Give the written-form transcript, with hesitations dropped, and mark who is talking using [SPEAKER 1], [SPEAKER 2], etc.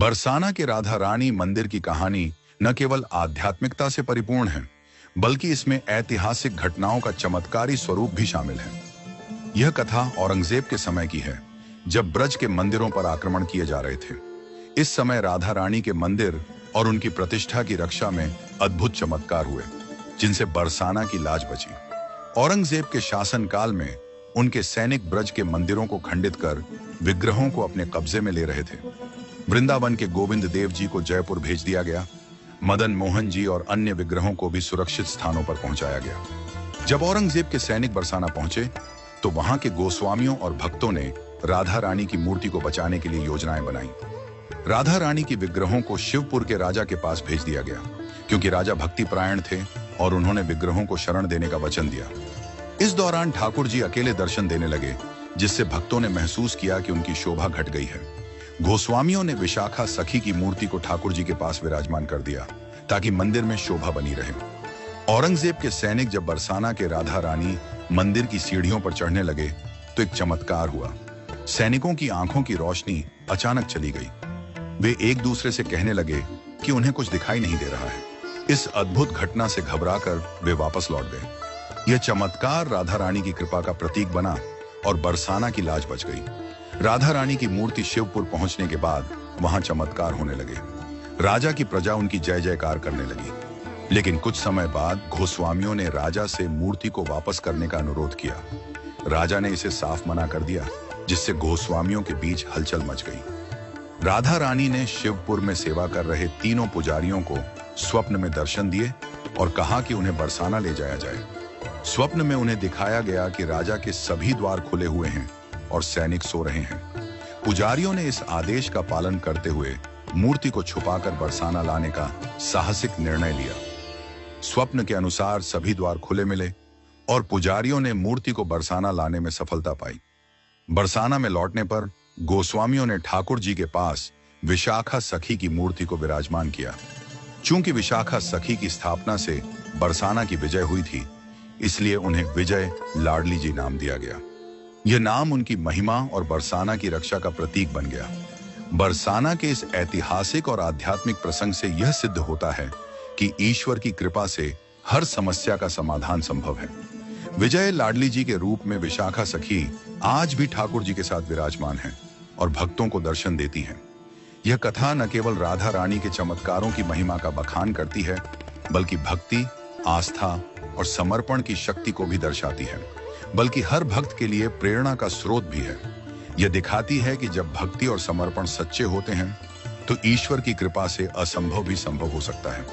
[SPEAKER 1] बरसाना के राधा रानी मंदिर की कहानी न केवल आध्यात्मिकता से परिपूर्ण है, बल्कि इसमें ऐतिहासिक घटनाओं का चमत्कारी स्वरूप भी शामिल है। यह कथा औरंगजेब के समय की है, जब ब्रज के मंदिरों पर आक्रमण किए जा रहे थे। इस समय राधा रानी के मंदिर और उनकी प्रतिष्ठा की रक्षा में अद्भुत चमत्कार हुए, जिनसे बरसाना की लाज बची। औरंगजेब के शासनकाल में उनके सैनिक ब्रज के मंदिरों को खंडित कर विग्रहों को अपने कब्जे में ले रहे थे। वृंदावन के गोविंद देव जी को जयपुर भेज दिया गया। मदन मोहन जी और अन्य विग्रहों को भी सुरक्षित स्थानों पर पहुंचाया गया। जब औरंगजेब के सैनिक बरसाना पहुंचे, तो वहां के गोस्वामियों और भक्तों ने राधा रानी की मूर्ति को बचाने के लिए योजनाएं बनाई। राधा रानी की विग्रहों को शिवपुर के राजा के पास भेज दिया गया, क्योंकि राजा भक्तिपरायण थे और उन्होंने विग्रहों को शरण देने का वचन दिया। इस दौरान ठाकुर जी अकेले दर्शन देने लगे, जिससे भक्तों ने महसूस किया कि उनकी शोभा घट गई है। गोस्वामियों ने विशाखा सखी की मूर्ति को ठाकुर जी के पास विराजमान कर दिया, ताकि मंदिर में शोभा बनी रहे। औरंगजेब के सैनिक जब बरसाना के राधा रानी मंदिर की सीढ़ियों पर चढ़ने लगे, तो एक चमत्कार हुआ। सैनिकों की आंखों की रोशनी अचानक चली गई। वे एक दूसरे से कहने लगे कि उन्हें कुछ दिखाई नहीं दे रहा है। इस अद्भुत घटना से घबराकर वे वापस लौट गए। यह चमत्कार राधा रानी की कृपा का प्रतीक बना और बरसाना की लाज बच गई। राधा रानी की मूर्ति शिवपुर पहुंचने के बाद वहां चमत्कार होने लगे। राजा की प्रजा उनकी जय जयकार करने लगी। लेकिन कुछ समय बाद गोस्वामियों ने राजा से मूर्ति को वापस करने का अनुरोध किया। राजा ने इसे साफ मना कर दिया, जिससे गोस्वामियों के बीच हलचल मच गई। राधा रानी ने शिवपुर में सेवा कर रहे तीनों पुजारियों को स्वप्न में दर्शन दिए और कहा कि उन्हें बरसाना ले जाया जाए। स्वप्न में उन्हें दिखाया गया कि राजा के सभी द्वार खुले हुए हैं और सैनिक सो रहे हैं। पुजारियों ने इस आदेश का पालन करते हुए मूर्ति को छुपाकर बरसाना लाने का साहसिक निर्णय लिया। स्वप्न के अनुसार सभी द्वार खुले मिले और पुजारियों ने मूर्ति को बरसाना लाने में सफलता पाई। बरसाना में लौटने पर गोस्वामियों ने ठाकुर जी के पास विशाखा सखी की मूर्ति को विराजमान किया। चूंकि विशाखा सखी की स्थापना से बरसाना की विजय हुई थी, इसलिए उन्हें विजय लाडली जी नाम दिया गया। यह नाम उनकी महिमा और बरसाना की रक्षा का प्रतीक बन गया। बरसाना के इस ऐतिहासिक और आध्यात्मिक प्रसंग से यह सिद्ध होता है कि ईश्वर की कृपा से हर समस्या का समाधान संभव है। विजय लाडली जी के रूप में विशाखा सखी आज भी ठाकुर जी के साथ विराजमान है और भक्तों को दर्शन देती हैं। यह कथा न केवल राधा रानी के चमत्कारों की महिमा का बखान करती है, बल्कि भक्ति, आस्था और समर्पण की शक्ति को भी दर्शाती है, बल्कि हर भक्त के लिए प्रेरणा का स्रोत भी है। यह दिखाती है कि जब भक्ति और समर्पण सच्चे होते हैं, तो ईश्वर की कृपा से असंभव भी संभव हो सकता है।